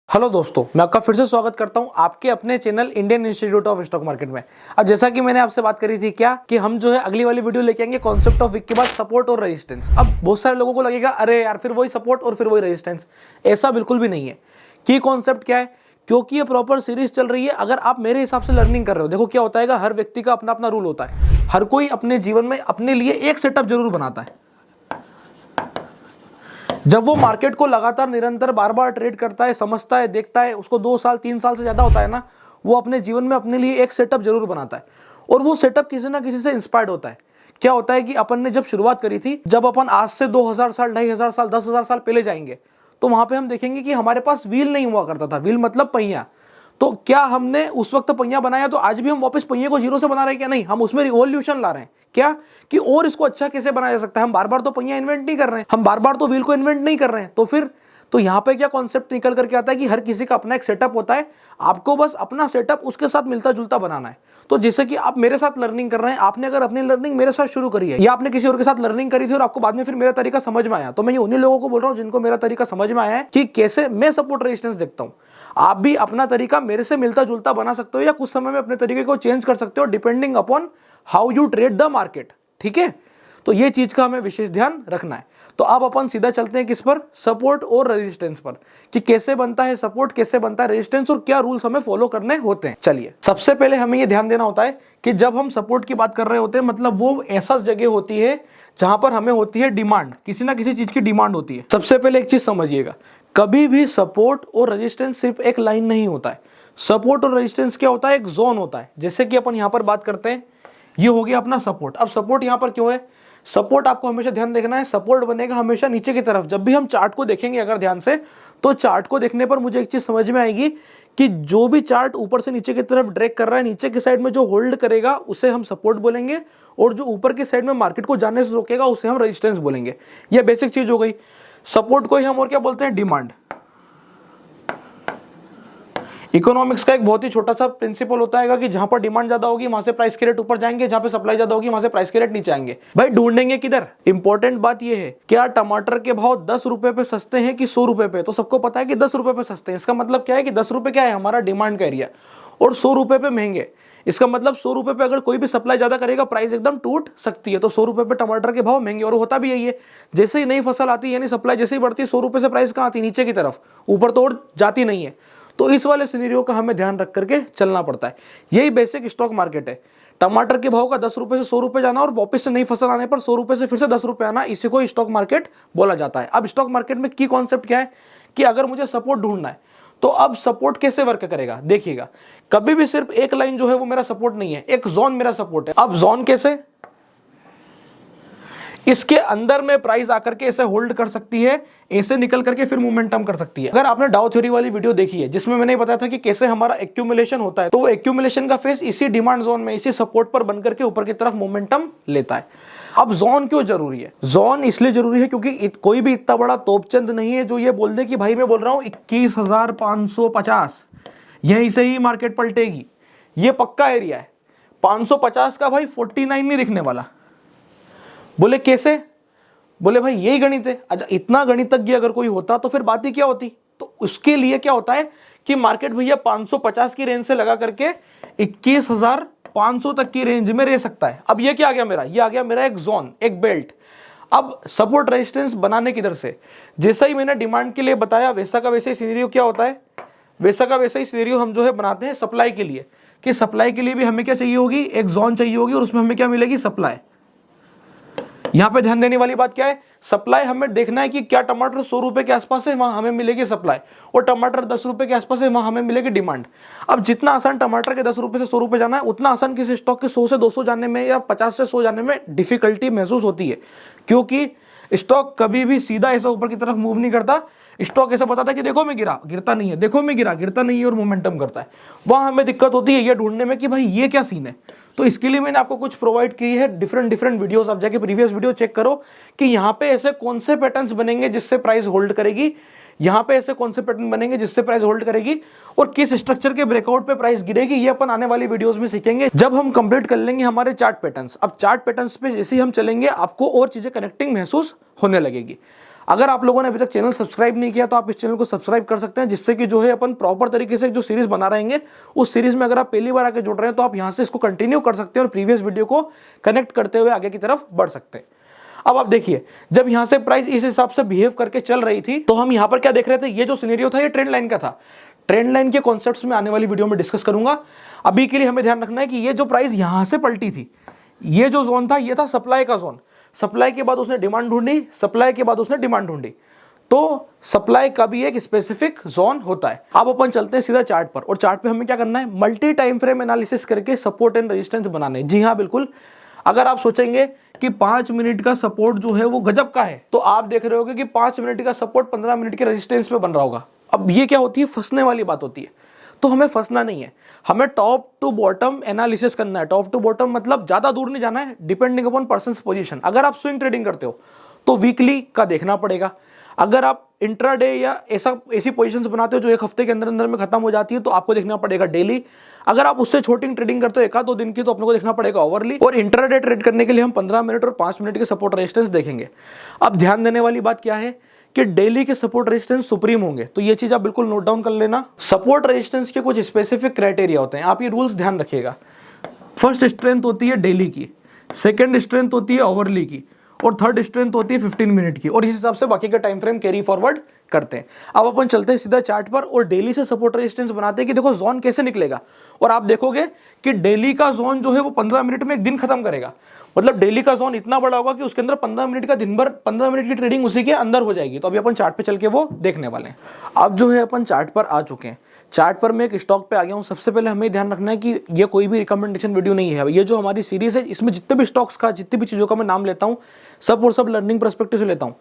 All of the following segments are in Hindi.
हेलो दोस्तों, मैं आपका फिर से स्वागत करता हूं आपके अपने channel Indian institute of stock market में। अब जैसा कि मैंने आपसे बात करी थी क्या कि हम जो है अगली वाली वीडियो लेके आएंगे कॉन्सेप्ट ऑफ वीक के बाद सपोर्ट और रेजिस्टेंस। अब बहुत सारे लोगों को लगेगा अरे यार फिर वही सपोर्ट और फिर वही रेजिस्टेंस, ऐसा बिल्कुल भी नहीं है। की कॉन्सेप्ट क्या है, क्योंकि ये प्रॉपर सीरीज चल रही है। अगर आप मेरे हिसाब से लर्निंग कर रहे हो, देखो क्या होता है, हर व्यक्ति का अपना अपना रूल होता है। हर कोई अपने जीवन में अपने लिए एक सेटअप जरूर बनाता है। जब वो मार्केट को लगातार निरंतर बार बार ट्रेड करता है, समझता है, देखता है, उसको 2 साल 3 साल से ज्यादा होता है ना, वो अपने जीवन में अपने लिए एक सेटअप जरूर बनाता है और वो सेटअप किसी ना किसी से इंस्पायर्ड होता है। क्या होता है कि अपन ने जब शुरुआत करी थी, जब अपन आज से 2000 साल 2500 साल 10,000 साल पहले जाएंगे तो वहां पे हम देखेंगे कि हमारे पास व्हील नहीं हुआ करता था। व्हील मतलब पहिया। तो क्या हमने उस वक्त पहिया बनाया तो आज भी हम वापस पहिए को जीरो से बना रहे हैं? क्या नहीं, हम उसमें रिवॉल्यूशन ला रहे हैं। क्या कि और इसको अच्छा कैसे बनाया जा सकता है। हम बार बार तो पहिया इन्वेंट नहीं कर रहे हैं, हम बार बार तो व्हील को इन्वेंट नहीं कर रहे हैं। तो फिर तो यहाँ पे क्या कॉन्सेप्ट निकल करके आता है कि हर किसी का अपना एक सेटअप होता है, आपको बस अपना सेटअप उसके साथ मिलता जुलता बनाना है। तो जैसे कि आप मेरे साथ लर्निंग कर रहे हैं, आपने अगर अपनी लर्निंग मेरे साथ शुरू करी है या आपने किसी और के साथ लर्निंग करी थी और आपको बाद में फिर मेरा तरीका समझ में आया, तो मैं ये उन्हीं लोगों को बोल रहा हूँ जिनको मेरा तरीका समझ में आया है कि कैसे मैं सपोर्ट रेजिस्टेंस देखता हूँ। आप भी अपना तरीका मेरे से मिलता जुलता बना सकते हो या कुछ समय में अपने तरीके को चेंज कर सकते हो depending upon how you trade the market. ठीक है, तो ये चीज का हमें विशेष ध्यान रखना है। तो अब अपन सीधा चलते हैं किस पर, सपोर्ट और रेजिस्टेंस पर, कि कैसे बनता है सपोर्ट, कैसे बनता है रेजिस्टेंस और क्या रूल्स हमें फॉलो करने होते हैं। चलिए, सबसे पहले हमें ये ध्यान देना होता है कि जब हम सपोर्ट की बात कर रहे होते हैं, मतलब वो ऐसा जगह होती है जहां पर हमें होती है डिमांड, किसी ना किसी चीज की डिमांड होती है। सबसे पहले एक चीज समझिएगा, कभी भी सपोर्ट और रेजिस्टेंस सिर्फ एक लाइन नहीं होता है। सपोर्ट और रेजिस्टेंस क्या होता है, एक जोन होता है। जैसे कि अपन यहां पर बात करते हैं, ये हो गया अपना सपोर्ट। अब सपोर्ट यहां पर क्यों है, सपोर्ट आपको हमेशा ध्यान देखना है, सपोर्ट बनेगा हमेशा नीचे की तरफ। जब भी हम चार्ट को देखेंगे अगर ध्यान से, तो चार्ट को देखने पर मुझे एक चीज समझ में आएगी कि जो भी चार्ट ऊपर से नीचे की तरफ ड्रैग कर रहा है, नीचे की साइड में जो होल्ड करेगा उसे हम सपोर्ट बोलेंगे, और जो ऊपर की साइड में मार्केट को जाने से रोकेगा उसे हम रेजिस्टेंस बोलेंगे। यह बेसिक चीज हो गई। सपोर्ट को ही हम और क्या बोलते हैं, डिमांड। इकोनॉमिक्स का एक बहुत ही छोटा सा प्रिंसिपल होता है कि जहां पर डिमांड ज्यादा होगी वहां से प्राइस के रेट ऊपर जाएंगे, जहां पे सप्लाई ज्यादा होगी वहां से प्राइस के रेट नीचे आएंगे। भाई ढूंढेंगे किधर? इंपॉर्टेंट बात यह है, क्या टमाटर के भाव 10 रुपए पे सस्ते हैं कि 100 रुपए पे? तो सबको पता है कि 10 रुपए पे सस्ते हैं। इसका मतलब क्या है कि 10 रुपए क्या है, हमारा डिमांड का एरिया, और 100 रुपए पे महंगे। इसका मतलब 100 रुपए पे अगर कोई भी सप्लाई ज्यादा करेगा प्राइस एकदम टूट सकती है। तो 100 रुपए पे टमाटर के भाव महंगे, और होता भी यही है। जैसे ही नई फसल आती है, यानी सप्लाई जैसे ही बढ़ती है, 100 रुपए से प्राइस कहाँ आती है, नीचे की तरफ, ऊपर तो और जाती नहीं है। तो इस वाले सिनेरियो का हमें ध्यान रख करके चलना पड़ता है। यही बेसिक स्टॉक मार्केट है। टमाटर के भाव का 10 रुपए से 100 रुपए जाना और वापस से नई फसल आने पर 100 रुपए से फिर से 10 रुपए आना, इसी को स्टॉक मार्केट बोला जाता है। अब स्टॉक मार्केट में की कॉन्सेप्ट क्या है कि अगर मुझे सपोर्ट ढूंढना है तो अब सपोर्ट कैसे वर्क करेगा, देखिएगा। कभी भी सिर्फ एक लाइन जो है वो मेरा सपोर्ट नहीं है, एक जोन मेरा सपोर्ट है। अब जोन कैसे, इसके अंदर में प्राइस आकर के ऐसे होल्ड कर सकती है, ऐसे निकल करके फिर मोमेंटम कर सकती है। अगर आपने डाउ थ्योरी वाली वीडियो देखी है जिसमें मैंने बताया था कि कैसे हमारा एक्यूमुलेशन होता है, तो वो एक्यूमुलेशन का फेस इसी डिमांड जोन में, इसी सपोर्ट पर बनकर के ऊपर की तरफ मोमेंटम लेता है। अब जोन क्यों जरूरी है? जोन इसलिए जरूरी है क्योंकि कोई भी इतना बड़ा तोपचंद नहीं है जो ये बोल दे कि भाई मैं बोल रहा हूं 21,550, यहीं से ही मार्केट पलटेगी। ये पक्का एरिया है। 550 का भाई 49 नहीं दिखने वाला। बोले कैसे? बोले भाई यही गणित है। अच्छा, इतना गणितज्ञ अगर कोई होता तो फिर बात ही क्या होती। तो उसके लिए क्या होता है कि मार्केट भैया 550 की रेंज से लगा करके 21,500 तक की रेंज में रह सकता है। अब ये क्या आ गया मेरा, ये आ गया मेरा एक जोन, एक बेल्ट। अब सपोर्ट रेजिस्टेंस बनाने किधर से, जैसा ही मैंने डिमांड के लिए बताया वैसा का वैसा ही सिनेरियो क्या होता है, वैसा का वैसा ही सिनेरियो हम जो है बनाते हैं सप्लाई के लिए, कि सप्लाई के लिए भी हमें क्या चाहिए होगी, एक जोन चाहिए होगी, और उसमें हमें क्या मिलेगी, सप्लाई। यहां पे ध्यान देने वाली बात क्या है, सप्लाई हमें देखना है कि क्या टमाटर 100 रुपए के आसपास है, वहां हमें मिलेगी सप्लाई, और टमाटर 10 रुपए के आसपास है, वहां हमें मिलेगी डिमांड। अब जितना आसान टमाटर के 10 रुपए से 100 रुपए जाना है, उतना आसान किसी स्टॉक के 100 से 200 जाने में या 50 से 100 जाने में डिफिकल्टी महसूस होती है, क्योंकि स्टॉक कभी भी सीधा ऐसा ऊपर की तरफ मूव नहीं करता। स्टॉक ऐसा बताता है कि देखो मैं गिरा, गिरता नहीं है, देखो मैं गिरा, गिरता नहीं है, और मोमेंटम करता है। वहां हमें दिक्कत होती है ये ढूंढने में कि भाई ये क्या सीन है। तो इसके लिए मैंने आपको कुछ प्रोवाइड की है, डिफरेंट वीडियोस। आप जाके प्रीवियस वीडियो चेक करो कि यहाँ पे ऐसे कौन से पैटर्न्स बनेंगे जिससे प्राइस होल्ड करेगी, यहाँ पे ऐसे कौन से पैटर्न बनेंगे जिससे प्राइस होल्ड करेगी, और किस स्ट्रक्चर के ब्रेकआउट पे प्राइस गिरेगी। ये अपन आने वाली वीडियोस में सीखेंगे जब हम कंप्लीट कर लेंगे हमारे चार्ट पैटर्न्स। अब चार्ट पैटर्न्स पे जैसे ही हम चलेंगे आपको और चीजें कनेक्टिंग महसूस होने लगेगी। अगर आप लोगों ने अभी तक चैनल सब्सक्राइब नहीं किया तो आप इस चैनल को सब्सक्राइब कर सकते हैं, जिससे कि जो है अपन प्रॉपर तरीके से जो सीरीज बना रहेंगे उस सीरीज में अगर आप पहली बार आके जुड़ रहे हैं तो आप यहाँ से इसको कंटिन्यू कर सकते हैं और प्रीवियस वीडियो को कनेक्ट करते हुए आगे की तरफ बढ़ सकते हैं। अब आप देखिए, जब यहाँ से प्राइस इस हिसाब से बिहेव करके चल रही थी तो हम यहाँ पर क्या देख रहे थे, ये जो सिनेरियो था ये ट्रेंड लाइन का था। ट्रेंड लाइन के कॉन्सेप्ट्स में आने वाली वीडियो में डिस्कस करूंगा। अभी के लिए हमें ध्यान रखना है कि ये जो प्राइस यहां से पलटी थी, ये जो जोन था ये था सप्लाई का जोन। सप्लाई के बाद उसने डिमांड ढूंढी, सप्लाई के बाद उसने डिमांड ढूंढी, तो सप्लाई का भी एक स्पेसिफिक जोन होता है। अब अपन चलते हैं सीधा चार्ट पर, और चार्ट पे हमें क्या करना है, मल्टी टाइम फ्रेम एनालिसिस करके सपोर्ट एंड रेजिस्टेंस बनाने। जी हाँ बिल्कुल, अगर आप सोचेंगे कि 5 मिनट का सपोर्ट जो है वो गजब का है, तो आप देख रहे होगे कि 5 मिनट का सपोर्ट 15 मिनट के रेजिस्टेंस पे बन रहा होगा। अब ये क्या होती है, फंसने वाली बात होती है। तो हमें फंसना नहीं है, हमें टॉप टू बॉटम एनालिसिस करना है। टॉप टू बॉटम मतलब ज्यादा दूर नहीं जाना है, डिपेंडिंग अपॉन पर्सन्स पोजीशन। अगर आप स्विंग ट्रेडिंग करते हो तो वीकली का देखना पड़ेगा। अगर आप इंट्राडे या ऐसी पोजीशंस बनाते हो जो एक हफ्ते के अंदर अंदर में खत्म हो जाती है तो आपको देखना पड़ेगा डेली। अगर आप उससे छोटी ट्रेडिंग करते हो 1-2 दिन की तो अपने को देखना पड़ेगा ओवरली। और इंट्राडे ट्रेड करने के लिए हम 15 मिनट और 5 मिनट के सपोर्ट रेजिस्टेंस देखेंगे। अब ध्यान देने वाली बात क्या है कि डेली के सपोर्ट रेजिस्टेंस सुप्रीम होंगे, तो ये चीज आप बिल्कुल नोट डाउन कर लेना। सपोर्ट रेजिस्टेंस के कुछ स्पेसिफिक क्राइटेरिया होते हैं, आप ये रूल्स ध्यान रखिएगा। फर्स्ट स्ट्रेंथ होती है डेली की, सेकंड स्ट्रेंथ होती है ओवरली की, और थर्ड स्ट्रेंथ होती है 15 मिनट की, और इस हिसाब से बाकी का टाइम फ्रेम कैरी फॉरवर्ड करते हैं। अब अपन चलते हैं सीधा चार्ट पर और डेली से सपोर्ट रेजिस्टेंस बनाते हैं कि देखो जोन कैसे निकलेगा। और आप देखोगे कि डेली का जोन जो है वो 15 मिनट में एक दिन खत्म करेगा। मतलब डेली का जोन इतना बड़ा होगा कि उसके अंदर 15 मिनट का दिन भर 15 मिनट की ट्रेडिंग उसी के अंदर हो जाएगी। तो अभी अपन चार्ट पे चल के वो देखने वाले हैं। अब जो है अपन चार्ट पर आ चुके हैं। चार्ट पर मैं एक स्टॉक पे आ गया हूं। सबसे पहले हमें ध्यान रखना है कि ये कोई भी रिकमेंडेशन वीडियो नहीं है। ये जो हमारी सीरीज है इसमें जितने भी स्टॉक्स का, जितनी भी चीज़ों का मैं नाम लेता हूँ सब और सब लर्निंग पर्सपेक्टिव से लेता हूँ।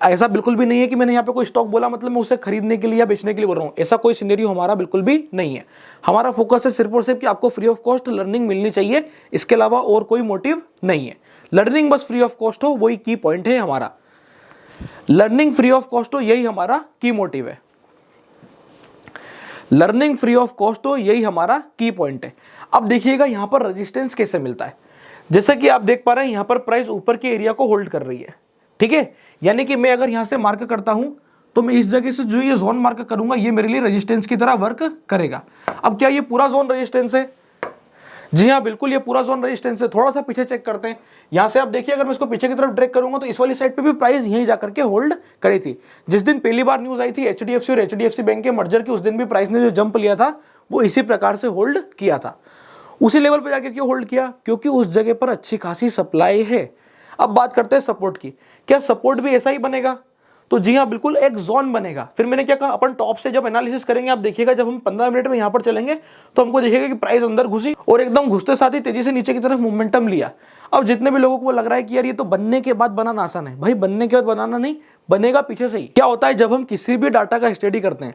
ऐसा बिल्कुल भी नहीं है कि मैंने यहाँ पे कोई स्टॉक बोला मतलब मैं उसे खरीदने के लिए या बेचने के लिए बोल रहा हूँ। ऐसा कोई सिनेरियो हमारा बिल्कुल भी नहीं है। हमारा फोकस है सिर्फ और सिर्फ कि आपको फ्री ऑफ कॉस्ट लर्निंग मिलनी चाहिए, इसके अलावा और कोई मोटिव नहीं है। लर्निंग बस फ्री ऑफ कॉस्ट हो, वही की पॉइंट है हमारा। लर्निंग फ्री ऑफ कॉस्ट हो, यही हमारा की मोटिव है। लर्निंग फ्री ऑफ कॉस्ट हो, यही हमारा की पॉइंट है। अब देखिएगा यहां पर रेजिस्टेंस कैसे मिलता है। जैसे कि आप देख पा रहे हैं यहां पर प्राइस ऊपर के एरिया को होल्ड कर रही है, ठीक है। यानी कि मैं अगर यहां से मार्क करता हूं तो मैं इस जगह से जो ये जोन मार्क करूंगा ये मेरे लिए रेजिस्टेंस की तरह वर्क करेगा। अब क्या ये पूरा जोन रेजिस्टेंस है? जी हाँ बिल्कुल, ये पूरा जोन रेजिस्टेंस है। थोड़ा सा पीछे चेक करते हैं। यहां से आप देखिए, अगर मैं इसको पीछे की तरफ ड्रैग करूंगा तो इस वाली साइड पे भी प्राइस यहीं जाकर के होल्ड करी थी। जिस दिन पहली बार न्यूज आई थी एचडीएफसी और एचडीएफसी बैंक के मर्जर की, उस दिन भी प्राइस ने जो जंप लिया था वो इसी प्रकार से होल्ड किया था। उसी लेवल पे जाके क्यों होल्ड किया? क्योंकि उस जगह पर अच्छी खासी सप्लाई है। अब बात करते हैं सपोर्ट की। क्या सपोर्ट भी ऐसा ही बनेगा? तो जी हाँ बिल्कुल, एक जोन बनेगा। फिर मैंने क्या कहा, अपन टॉप से जब एनालिसिस करेंगे, आप देखिएगा जब हम 15 मिनट में यहां पर चलेंगे तो हमको देखिएगा कि प्राइस अंदर घुसी और एकदम घुसते साथ ही तेजी से नीचे की तरफ मोमेंटम लिया। अब जितने भी लोगों को लग रहा है कि यार ये तो बनने के बाद बनाना आसान है, भाई बनने के बाद बनाना नहीं, बनेगा पीछे से ही। क्या होता है जब हम किसी भी डाटा का स्टडी करते हैं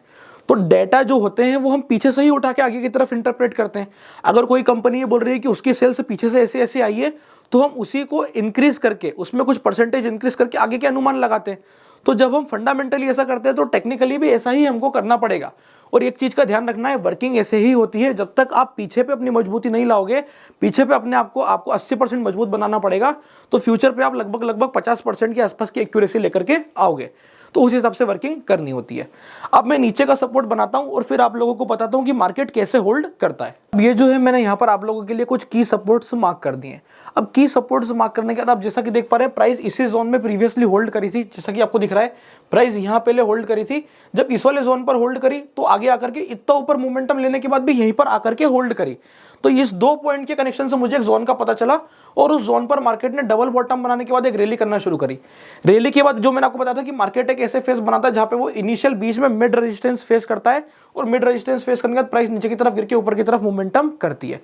तो डेटा जो होते हैं वो हम पीछे से ही उठा के आगे की तरफ इंटरप्रेट करते हैं। अगर कोई कंपनी ये बोल रही है कि उसकी सेल्स पीछे से ऐसे ऐसे आई है तो हम उसी को इंक्रीज करके, उसमें कुछ परसेंटेज इंक्रीज करके आगे के अनुमान लगाते हैं। तो जब हम फंडामेंटली ऐसा करते हैं तो टेक्निकली भी ऐसा ही हमको करना पड़ेगा। और एक चीज का ध्यान रखना है, वर्किंग ऐसे ही होती है। जब तक आप पीछे पे अपनी मजबूती नहीं लाओगे, पीछे पे अपने आपको 80% मजबूत बनाना पड़ेगा, तो फ्यूचर पे आप लगभग 50% के आसपास की एक्यूरेसी लेकर के आओगे। तो उस हिसाब से वर्किंग करनी होती है। अब मैं नीचे का सपोर्ट बनाता हूं और फिर आप लोगों को बताता हूं कि मार्केट कैसे होल्ड करता है। अब ये जो है मैंने यहां पर आप लोगों के लिए कुछ की सपोर्ट्स मार्क कर दिए हैं। अब की सपोर्ट्स मार्क करने के बाद आप जैसा कि देख पा रहे हैं प्राइस इसी जोन में प्रीवियसली होल्ड करी थी। जैसा कि आपको दिख रहा है प्राइस यहां पहले होल्ड करी थी, जब इस वाले जोन पर होल्ड करी तो आगे आकर के इतना ऊपर मोमेंटम लेने के बाद भी यहीं पर आकर के होल्ड करी। तो इस 2 पॉइंट के कनेक्शन से मुझे एक जोन का पता चला और उस जोन पर मार्केट ने डबल बॉटम बनाने के बाद एक रैली करना शुरू करी। रैली के बाद जो मैंने आपको बताया था कि मार्केट एक ऐसे फेस बनाता है जहां पे वो इनिशियल बीच में मिड रेजिस्टेंस फेस करता है और मिड रेजिस्टेंस फेस करने के बाद प्राइस नीचे की तरफ गिर के ऊपर की तरफ मोमेंटम करती है।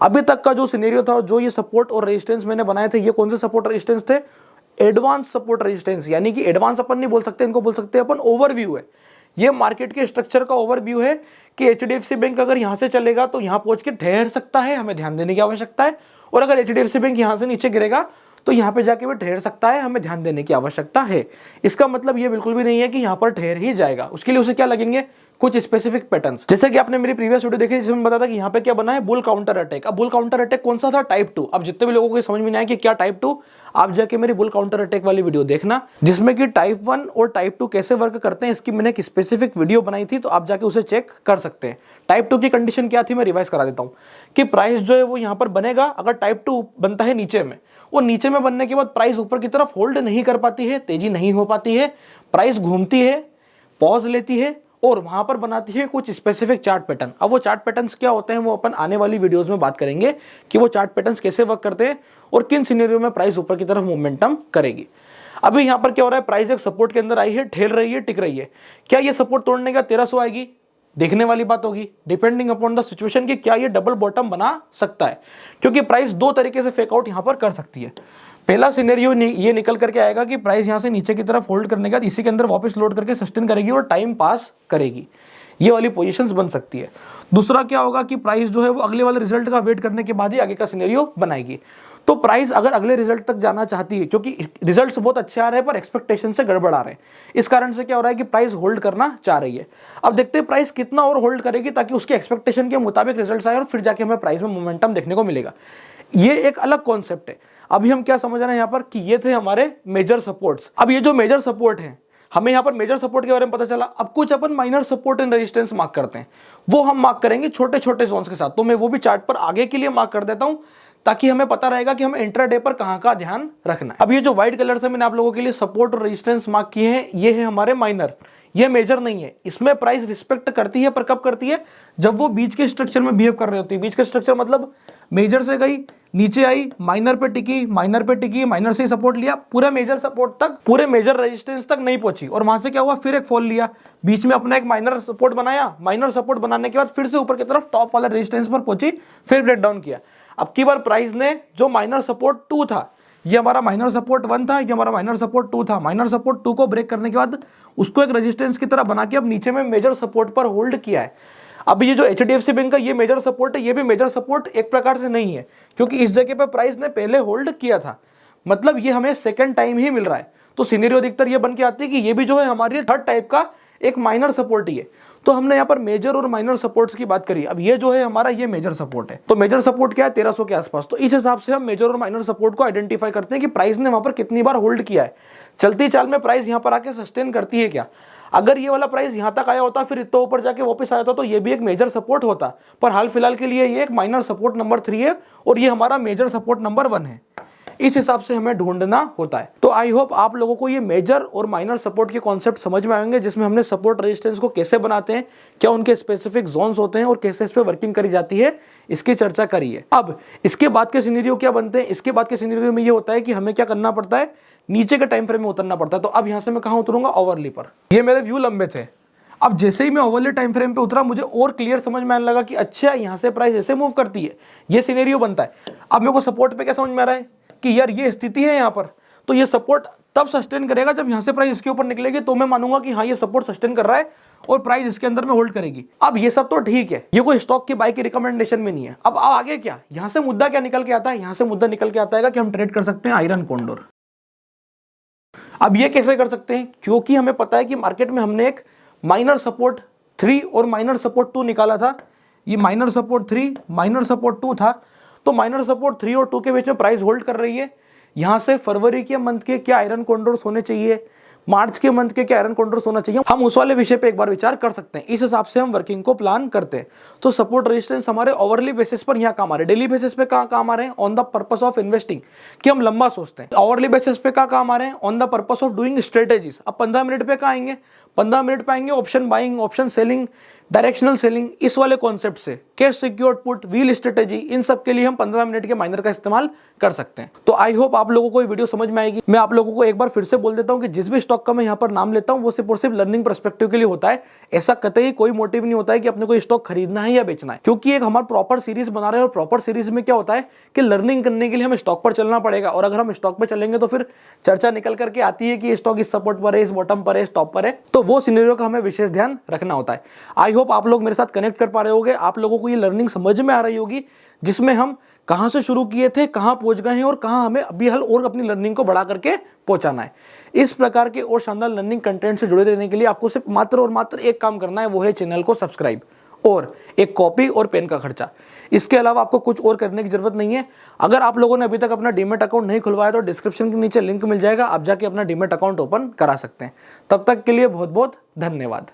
अभी तक का जो सिनेरियो था, जो ये सपोर्ट और रेजिस्टेंस मैंने बनाए थे, ये कौन से सपोर्ट रेजिस्टेंस थे? Advance support resistance. यानी कि एडवांस अपन नहीं बोल सकते, इनको बोल सकते हैं अपन ओवरव्यू है। ये मार्केट के स्ट्रक्चर का ओवरव्यू है कि एचडीएफसी बैंक अगर यहां से चलेगा तो यहां पहुंच के ठहर सकता है, हमें ध्यान देने की आवश्यकता है। और अगर एचडीएफसी बैंक यहां से नीचे गिरेगा तो यहां पे जाके भी ठहर सकता है, हमें ध्यान देने की आवश्यकता है। इसका मतलब ये बिल्कुल भी नहीं है कि यहां पर ठहर ही जाएगा। उसके लिए उसे क्या लगेंगे? कुछ स्पेसिफिक पैटर्न्स। जैसे कि आपने मेरी प्रीवियस वीडियो देखी जिसमें बताया था कि यहाँ पे क्या बना है, बुल काउंटर अटैक। अब बुल काउंटर अटैक कौन सा था, टाइप 2। अब जितने भी लोगों को समझ में नहीं आया कि क्या टाइप 2, आप जाके मेरी बुल काउंटर अटैक वाली वीडियो देखना, जिसमें कि टाइप 1 और टाइप 2 कैसे वर्क करते हैं इसकी मैंने एक स्पेसिफिक वीडियो बनाई थी, तो आप जाके उसे चेक कर सकते हैं। टाइप 2 की कंडीशन क्या थी, मैं रिवाइज करा देता हूँ कि प्राइस जो है वो यहाँ पर बनेगा, अगर टाइप 2 बनता है नीचे में, और नीचे में बनने के बाद प्राइस ऊपर की तरफ होल्ड नहीं कर पाती है, तेजी नहीं हो पाती है, प्राइस घूमती है, पॉज लेती है और वहां पर बनाती है कुछ स्पेसिफिक चार्ट पैटर्न। अब वो चार्ट पैटर्न्स क्या होते हैं वो अपन आने वाली वीडियोस में बात करेंगे कि वो चार्ट पैटर्न्स कैसे वर्क करते हैं और किन सिनेरियो में प्राइस ऊपर की तरफ मोमेंटम करेगी। अभी यहाँ पर क्या हो रहा है, प्राइस एक सपोर्ट के अंदर आई है, ठेल रही है, टिक रही है। क्या ये सपोर्ट तोड़ने का 1300 आएगी, देखने वाली बात होगी, डिपेंडिंग अपॉन द सिचुएशन कि क्या ये डबल बॉटम बना सकता है, क्योंकि प्राइस दो तरीके से फेक आउट यहां पर कर सकती है। पहला सिनेरियो ये निकल करके आएगा कि प्राइस यहां से नीचे की तरफ होल्ड करने के बाद इसी के अंदर वापस लोड करके सस्टेन करेगी और टाइम पास करेगी, ये वाली पोजीशंस बन सकती है। दूसरा क्या होगा कि प्राइस जो है वो अगले वाले रिजल्ट का वेट करने के बाद ही आगे का सिनेरियो बनाएगी। तो प्राइस अगर अगले रिजल्ट तक जाना चाहती है, क्योंकि रिजल्ट्स बहुत अच्छे आ रहे हैं पर एक्सपेक्टेशन से गड़बड़ आ रहे हैं, इस कारण से क्या हो रहा है कि प्राइस होल्ड करना चाह रही है। अब देखते हैं प्राइस कितना और होल्ड करेगी ताकि उसके एक्सपेक्टेशन के मुताबिक रिजल्ट्स आए और फिर जाके हमें प्राइस में मोमेंटम देखने को मिलेगा। ये एक अलग कॉन्सेप्ट है। अभी हम क्या समझ रहे हैं यहाँ पर कि ये थे हमारे मेजर सपोर्ट्स। अब ये जो मेजर सपोर्ट है, हमें यहाँ पर मेजर सपोर्ट के बारे में पता चला। अब कुछ अपन minor support and resistance mark करते हैं, वो हम मार्क करेंगे छोटे छोटे जोन्स के साथ। तो मैं वो भी चार्ट पर आगे के लिए मार्क कर देता हूं ताकि हमें पता रहेगा कि हमें इंट्राडे पर कहां का ध्यान रखना है। अब ये जो व्हाइट कलर से मैंने आप लोगों के लिए सपोर्ट और रेजिस्टेंस मार्क किए हैं, ये है हमारे माइनर, ये मेजर नहीं है। इसमें प्राइस रिस्पेक्ट करती है, पर कब करती है, जब वो बीच के स्ट्रक्चर में बिहेव कर रही होती है। बीच के स्ट्रक्चर मतलब मेजर से गई, नीचे आई, माइनर पे टिकी, माइनर पे टिकी, माइनर से सपोर्ट लिया, पूरे मेजर सपोर्ट तक, पूरे मेजर रेजिस्टेंस तक नहीं पहुंची, और वहां से क्या हुआ, फिर एक फॉल लिया, बीच में अपना एक माइनर सपोर्ट बनाया, माइनर सपोर्ट बनाने के बाद फिर से ऊपर की तरफ टॉप वाले रेजिस्टेंस पर पहुंची, फिर ब्रेक डाउन किया। अब की बार प्राइस ने जो माइनर सपोर्ट 2 था, ये हमारा माइनर सपोर्ट 1 था, ये हमारा माइनर सपोर्ट 2 था, माइनर सपोर्ट 2 को ब्रेक करने के बाद उसको एक रेजिस्टेंस की तरह बना के अब नीचे में मेजर सपोर्ट पर होल्ड किया है। अब ये जो HDFC बैंक का ये मेजर सपोर्ट है, ये भी मेजर सपोर्ट एक प्रकार से नहीं है, क्योंकि इस जगह पर प्राइस ने पहले होल्ड किया था, मतलब ये हमें सेकंड टाइम ही मिल रहा है। तो सिनेरियो अधिकतर ये बन के आती है कि ये भी जो है हमारी थर्ड टाइप का एक माइनर सपोर्ट ही है। तो हमने यहाँ पर मेजर और माइनर सपोर्ट्स की बात करी। अब ये जो है हमारा ये मेजर सपोर्ट है, तो मेजर सपोर्ट क्या है, 1300 के आसपास। तो इस हिसाब से हम मेजर और माइनर सपोर्ट को आइडेंटिफाई करते हैं कि प्राइस ने वहां पर कितनी बार होल्ड किया है। चलती चाल में प्राइस यहाँ पर आके सस्टेन करती है क्या, अगर ये वाला प्राइस यहाँ तक आया होता फिर इतना ऊपर जाके वापस आया था तो ये भी एक मेजर सपोर्ट होता, पर हाल फिलहाल के लिए ये एक माइनर सपोर्ट नंबर 3 है और ये हमारा मेजर सपोर्ट नंबर 1 है। इस हिसाब से हमें ढूंढना होता है। तो आई होप आप लोगों को ये मेजर और माइनर सपोर्ट के कॉन्सेप्ट समझ में आएंगे, जिसमें हमने सपोर्ट रेजिस्टेंस को कैसे बनाते हैं, क्या उनके स्पेसिफिक जोन्स होते हैं और कैसे इस पे वर्किंग करी जाती है, इसकी चर्चा करी है। अब इसके बाद के सिनेरियो क्या बनते हैं, इसके बाद के सिनेरियो में ये होता है कि हमें क्या करना पड़ता है, नीचे के टाइम फ्रेम में उतरना पड़ता है। तो अब यहाँ से मैं कहाँ उतरूंगा, ओवरली पर। ये मेरे व्यू लंबे थे। अब जैसे ही मैं ओवरली टाइम फ्रेम पे उतरा, मुझे और क्लियर समझ में आने लगा कि अच्छा यहाँ से प्राइस ऐसे मूव करती है, ये सिनेरियो बनता है। अब मेरे को सपोर्ट पे क्या समझ में आ रहा है कि यार ये स्थिति है यहाँ पर, तो ये सपोर्ट तब सस्टेन करेगा जब यहाँ से प्राइस इसके ऊपर निकलेगी, तो मैं मानूंगा कि हाँ ये सपोर्ट सस्टेन कर रहा है और प्राइस इसके अंदर में होल्ड करेगी। अब ये सब तो ठीक है, ये कोई स्टॉक की बाई की रिकमेंडेशन में नहीं है। अब आगे क्या, यहाँ से मुद्दा क्या निकल के आता है, यहाँ से मुद्दा निकल के आता है कि हम ट्रेड कर सकते हैं आयरन कोंडोर। अब ये कैसे कर सकते हैं, क्योंकि हमें पता है कि मार्केट में हमने एक माइनर सपोर्ट 3 और माइनर सपोर्ट 2 निकाला था। ये माइनर सपोर्ट 3 माइनर सपोर्ट 2 था, तो माइनर सपोर्ट 3 और 2 के बीच में प्राइस होल्ड कर रही है। यहां से फरवरी के मंथ के क्या आयरन कॉन्डोर्स होने चाहिए, मार्च के मंथ के क्या आयरन कॉन्डोर्स होना चाहिए, हम उस वाले विषय पे एक बार विचार कर सकते हैं। इस हिसाब से हम वर्किंग को प्लान करते हैं। तो सपोर्ट रेजिस्टेंस हमारे ओवरली बेसिस पर यहाँ काम आ रहे हैं, डेली बेसिस पे कहाँ काम आ रहे हैं, on the purpose of investing, कि हम लंबा सोचते हैं। ओवरली बेसिस पे कहाँ काम आ रहे हैं, on the purpose of doing strategies. अब 15 मिनट पे कहाँ आएंगे, 15 मिनट पे आएंगे option buying, option selling, directional selling, इस वाले कॉन्सेप्ट से cash secured put, wheel strategy, इन सब के लिए हम 15 मिनट के माइनर का इस्तेमाल कर सकते हैं। तो आई होप आप लोगों को ये वीडियो समझ में आएगी। मैं आप लोगों को एक बार फिर से बोल देता हूं कि जिस भी स्टॉक का मैं यहाँ पर नाम लेता हूं वो सिर्फ और सिर्फ लर्निंग पर्सपेक्टिव के लिए होता है। ऐसा कतई कोई मोटिव नहीं होता है कि अपने को स्टॉक खरीदना है या बेचना है, क्योंकि एक हमारा प्रॉपर सीरीज बना रहे हैं और प्रॉपर सीरीज में क्या होता है कि लर्निंग करने के लिए हमें स्टॉक पर चलना पड़ेगा, और अगर हम स्टॉक पर चलेंगे तो फिर चर्चा निकल करके आती है कि स्टॉक इस सपोर्ट पर है, इस बॉटम पर है, इस टॉप पर है, तो वो सिनेरियो का हमें विशेष ध्यान रखना होता है। आई होप आप लोग मेरे साथ कनेक्ट कर पा रहे होंगे, आप लोगों को ये लर्निंग समझ में आ रही होगी, जिसमें हम कहाँ से शुरू किए थे, कहाँ पहुंच गए हैं और कहाँ हमें अभी हल और अपनी लर्निंग को बढ़ा करके पहुंचाना है। इस प्रकार के और शानदार लर्निंग कंटेंट से जुड़े रहने के लिए आपको सिर्फ मात्र और मात्र एक काम करना है, वो है चैनल को सब्सक्राइब और एक कॉपी और पेन का खर्चा। इसके अलावा आपको कुछ और करने की जरूरत नहीं है। अगर आप लोगों ने अभी तक अपना डीमैट अकाउंट नहीं खुलवाया तो डिस्क्रिप्शन के नीचे लिंक मिल जाएगा, आप जाके अपना डीमैट अकाउंट ओपन करा सकते हैं। तब तक के लिए बहुत बहुत धन्यवाद।